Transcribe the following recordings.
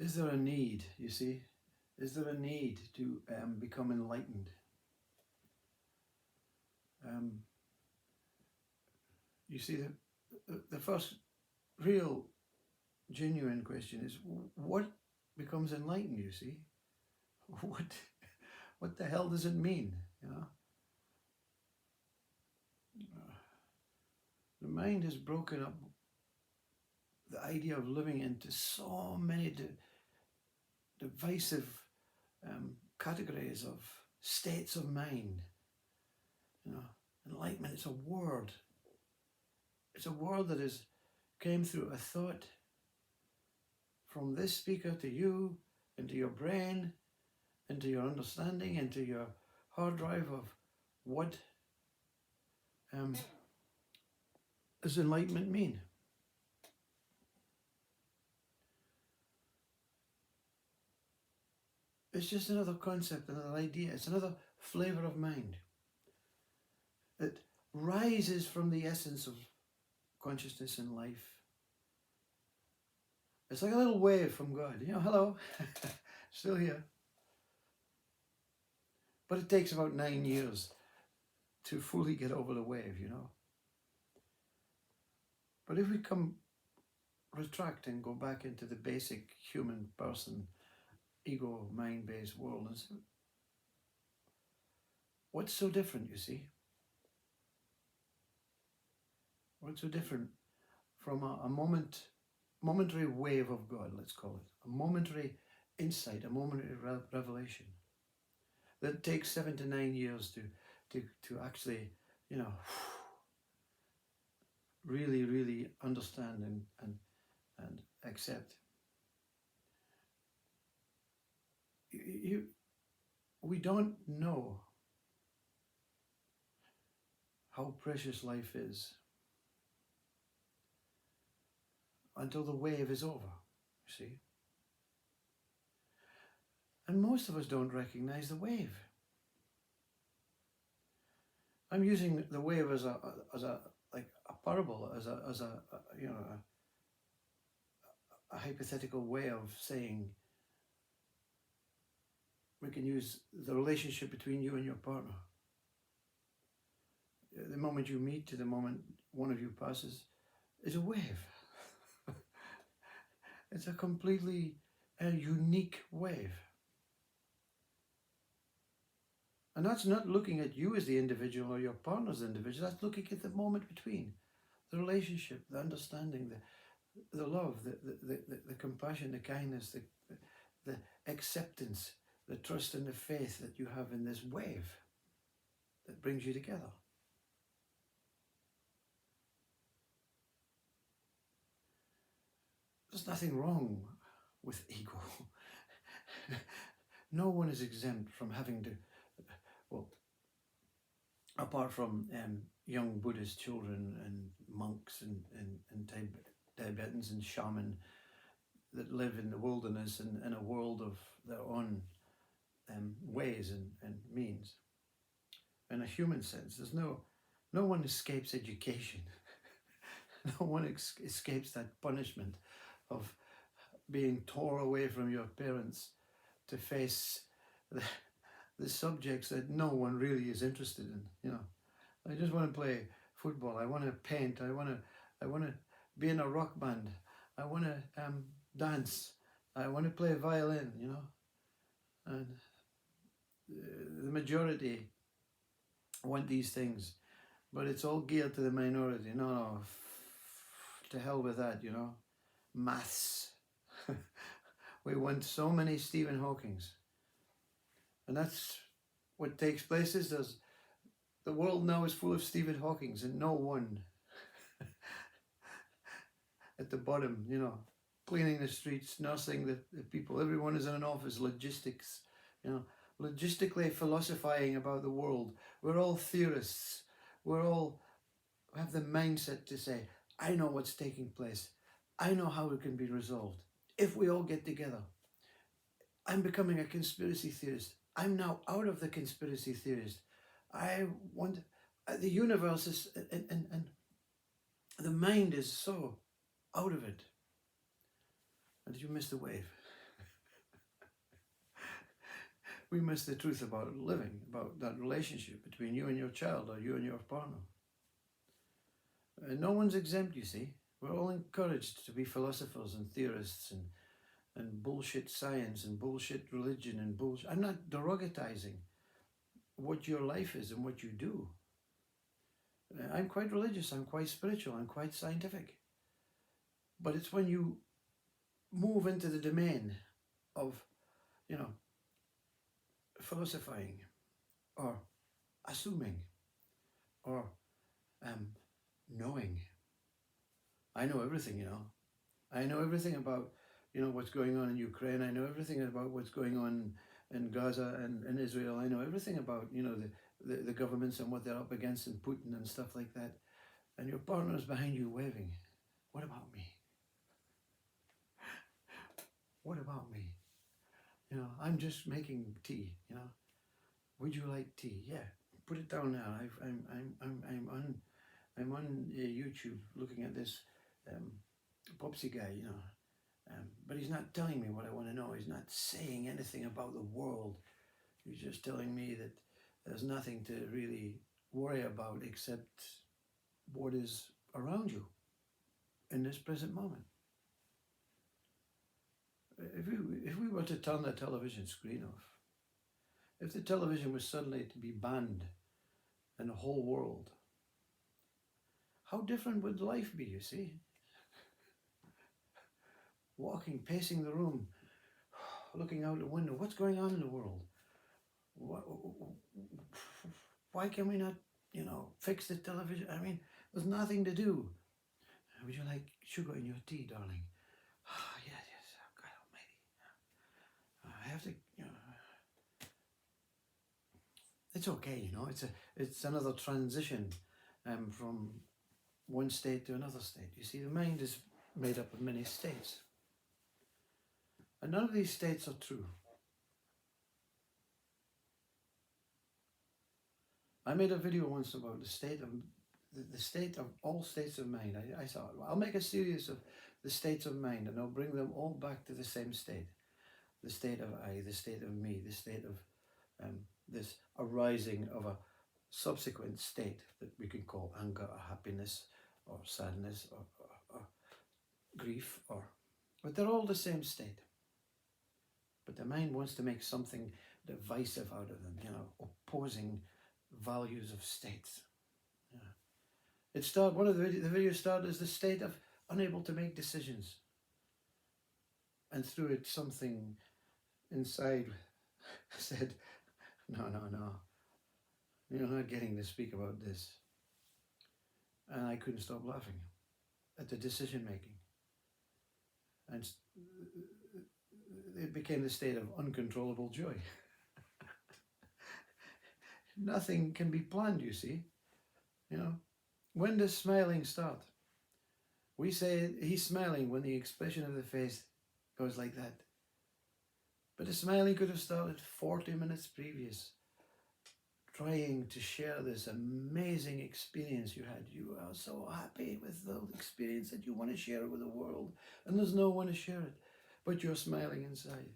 Is there a need, you see? Is there a need to become enlightened? Um, you see, the first real genuine question is, what becomes enlightened, you see? What, what the hell does it mean, you know? The mind has broken up the idea of living into so many divisive categories of states of mind. You know, enlightenment is a word. It's a word that is came through a thought from this speaker to you, into your brain, into your understanding, into your hard drive of what does enlightenment mean? It's just another concept, another idea. It's another flavor of mind. It rises from the essence of consciousness and life. It's like a little wave from God. You know, hello, still here. But it takes about 9 years to fully get over the wave, you know. But if we retract and go back into the basic human person, ego, mind-based world, and say, what's so different, you see? What's so different from a momentary wave of God, let's call it, a momentary insight, a momentary revelation that takes 7 to 9 years to actually, you know, really understand and accept. We don't know how precious life is until the wave is over, you see. And most of us don't recognize the wave. I'm using the wave as a like a parable, as a you know, a hypothetical way of saying we can use the relationship between you and your partner. The moment you meet to the moment one of you passes is a wave. It's a completely unique wave. And that's not looking at you as the individual or your partner as the individual. That's looking at the moment between, the relationship, the understanding, the love, the compassion, the kindness, the acceptance, the trust and the faith that you have in this wave that brings you together. There's nothing wrong with ego. No one is exempt from having to, well, apart from young Buddhist children and monks and Tibetans and shaman that live in the wilderness and in a world of their own ways and means. In a human sense, there's no one escapes education. No one escapes that punishment of being torn away from your parents to face the subjects that no one really is interested in. You know, I just want to play football. I want to paint. I want to be in a rock band. I want to dance. I want to play violin. You know, and the majority want these things, but it's all geared to the minority. No, to hell with that. You know, maths. We want so many Stephen Hawkings. And that's what takes place is the world now is full of Stephen Hawkings and no one at the bottom, you know, cleaning the streets, nursing the people. Everyone is in an office, logistics, you know, logistically philosophizing about the world. We're all theorists. We have the mindset to say, I know what's taking place. I know how it can be resolved. If we all get together. I'm becoming a conspiracy theorist. I'm now out of the conspiracy theorist. I want, the universe is, and the mind is so out of it. And did you miss the wave? we miss the truth about living, about that relationship between you and your child or you and your partner. No one's exempt, you see. We're all encouraged to be philosophers and theorists and bullshit science and bullshit religion and bullshit. I'm not derogatizing what your life is and what you do. I'm quite religious, I'm quite spiritual, I'm quite scientific. But it's when you move into the domain of, philosophizing or assuming or knowing. I know everything, I know everything about, what's going on in Ukraine. I know everything about what's going on in Gaza and in Israel. I know everything about, the governments and what they're up against and Putin and stuff like that. And your partner's behind you waving. What about me? What about me? I'm just making tea, Would you like tea? Yeah, put it down now. I'm on YouTube looking at this Popsy guy, but he's not telling me what I want to know. He's not saying anything about the world. He's just telling me that there's nothing to really worry about except what is around you in this present moment. If we were to turn the television screen off, if the television was suddenly to be banned in the whole world, how different would life be, you see? Walking, pacing the room, looking out the window. What's going on in the world? Why can we not, fix the television? I mean, there's nothing to do. Would you like sugar in your tea, darling? Yes, oh, God almighty. I have to, it's okay, it's another transition from one state to another state. You see, the mind is made up of many states. And none of these states are true. I made a video once about the state of all states of mind. I thought, well, I'll make a series of the states of mind and I'll bring them all back to the same state. The state of I, the state of me, the state of this arising of a subsequent state that we can call anger or happiness or sadness or grief, but they're all the same state. But the mind wants to make something divisive out of them, opposing values of states. Yeah. One of the videos started as the state of unable to make decisions. And through it, something inside said, no, you're not getting to speak about this. And I couldn't stop laughing at the decision making. And it became the state of uncontrollable joy. Nothing can be planned, you see. When does smiling start? We say he's smiling when the expression of the face goes like that. But the smiling could have started 40 minutes previous, trying to share this amazing experience you had. You are so happy with the experience that you want to share it with the world, and there's no one to share it, but you're smiling inside.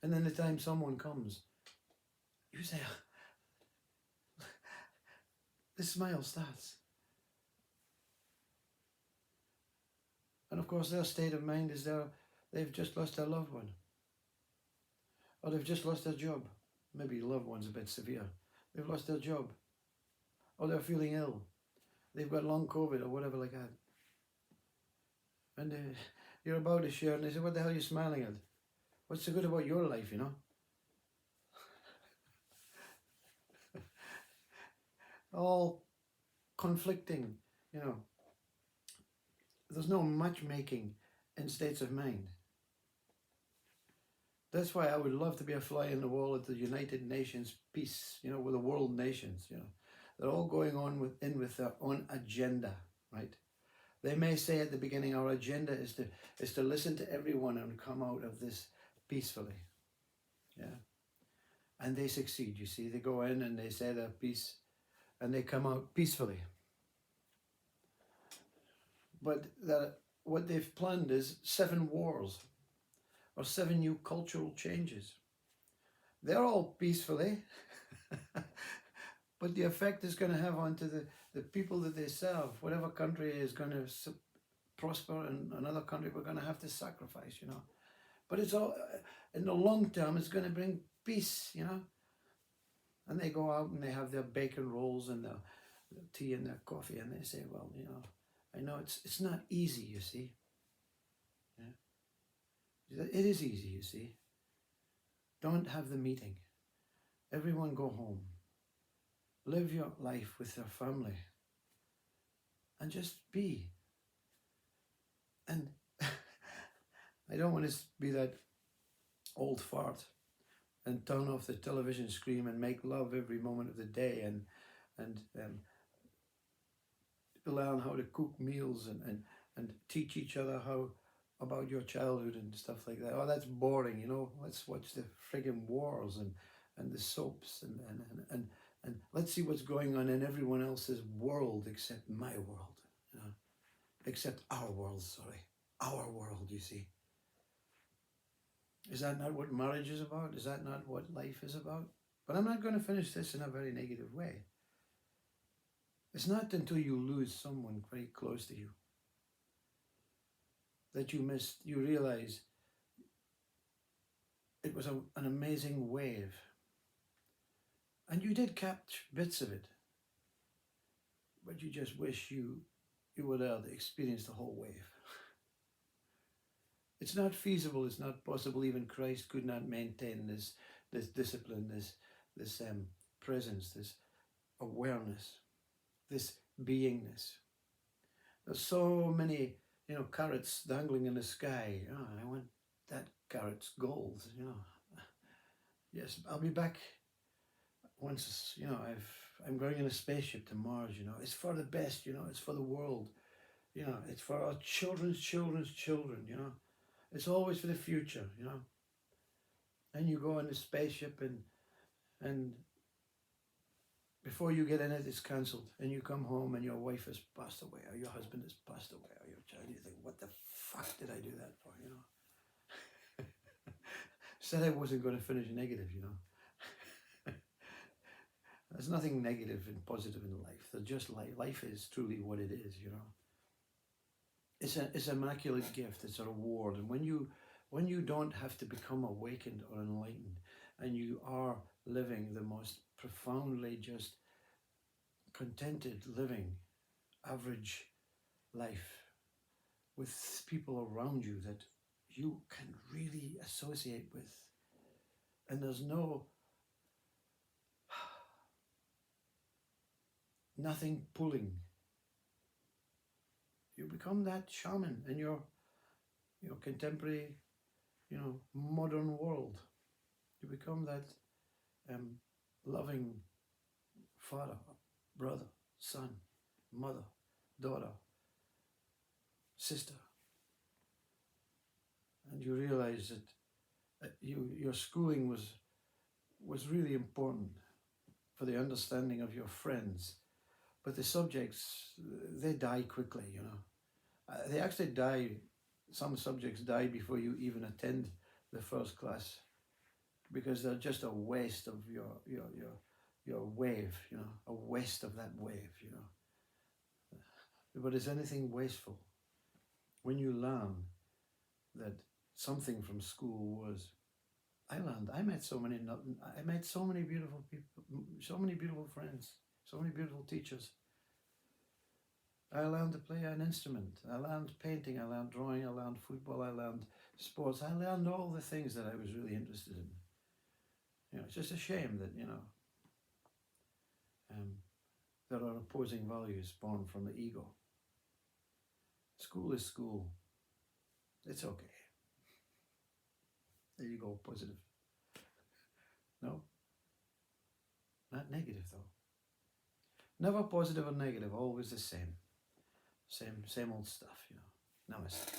And then the time someone comes, you say, the smile starts. And of course their state of mind is they've just lost their loved one. Or they've just lost their job. Maybe loved one's a bit severe. They've lost their job. Or they're feeling ill. They've got long COVID or whatever like that. And you're about to share and they say, what the hell are you smiling at? What's so good about your life, All conflicting, There's no matchmaking in states of mind. That's why I would love to be a fly in the wall at the United Nations peace, with the world nations, They're all going on with their own agenda, right? They may say at the beginning, our agenda is to listen to everyone and come out of this peacefully. Yeah. And they succeed, you see. They go in and they say their piece and they come out peacefully. But what they've planned is 7 wars or 7 new cultural changes. They're all peaceful, eh? But the effect it's going to have onto the people that they serve, whatever country is going to prosper in another country, we're going to have to sacrifice, you know. But it's all, in the long term, it's going to bring peace, you know. And they go out and they have their bacon rolls and their tea and their coffee, and they say, well, you know, I know it's not easy, you see. Yeah. It is easy, you see. Don't have the meeting. Everyone go home. Live your life with your family. And just be. And I don't want to be that old fart and turn off the television screen and make love every moment of the day and learn how to cook meals and teach each other how about your childhood and stuff like that. Oh, that's boring, you know. Let's watch the friggin' wars and the soaps and let's see what's going on in everyone else's world except my world, you know? Except our world, sorry. Our world, you see. Is that not what marriage is about? Is that not what life is about? But I'm not going to finish this in a very negative way. It's not until you lose someone very close to you that you realize it was an amazing wave. And you did catch bits of it, but you just wish you were there to experience the whole wave. It's not feasible, it's not possible. Even Christ could not maintain this discipline, this presence, this awareness, this beingness. There's so many, you know, carrots dangling in the sky. Oh, I want that carrot's gold, you know. Yes, I'll be back once, you know, I'm going in a spaceship to Mars, you know. It's for the best, you know, it's for the world. You know, it's for our children's children's children, you know. It's always for the future, you know. And you go in the spaceship and before you get in it, it's cancelled. And you come home and your wife has passed away, or your husband has passed away, or your child. You think, what the fuck did I do that for, you know? Said I wasn't going to finish negative, you know. There's nothing negative and positive in life. There's just life. Life is truly what it is, you know. It's an immaculate gift. It's a reward. And when you don't have to become awakened or enlightened, and you are living the most profoundly just contented living, average life with people around you that you can really associate with, and there's nothing pulling. You become that shaman in your contemporary, you know, modern world. You become that loving father, brother, son, mother, daughter, sister. And you realize that your schooling was really important for the understanding of your friends. But the subjects, they die quickly, you know. They actually die, some subjects die before you even attend the first class, because they're just a waste of your wave, you know, a waste of that wave, you know. But is anything wasteful? When you learn that something from school was, I met so many beautiful people, so many beautiful friends, so many beautiful teachers. I learned to play an instrument. I learned painting. I learned drawing. I learned football. I learned sports. I learned all the things that I was really interested in. You know, it's just a shame that, you know, there are opposing values born from the ego. School is school. It's okay. There you go, positive. No? Not negative, though. Never positive or negative, always the same. Same old stuff, you know. Namaste.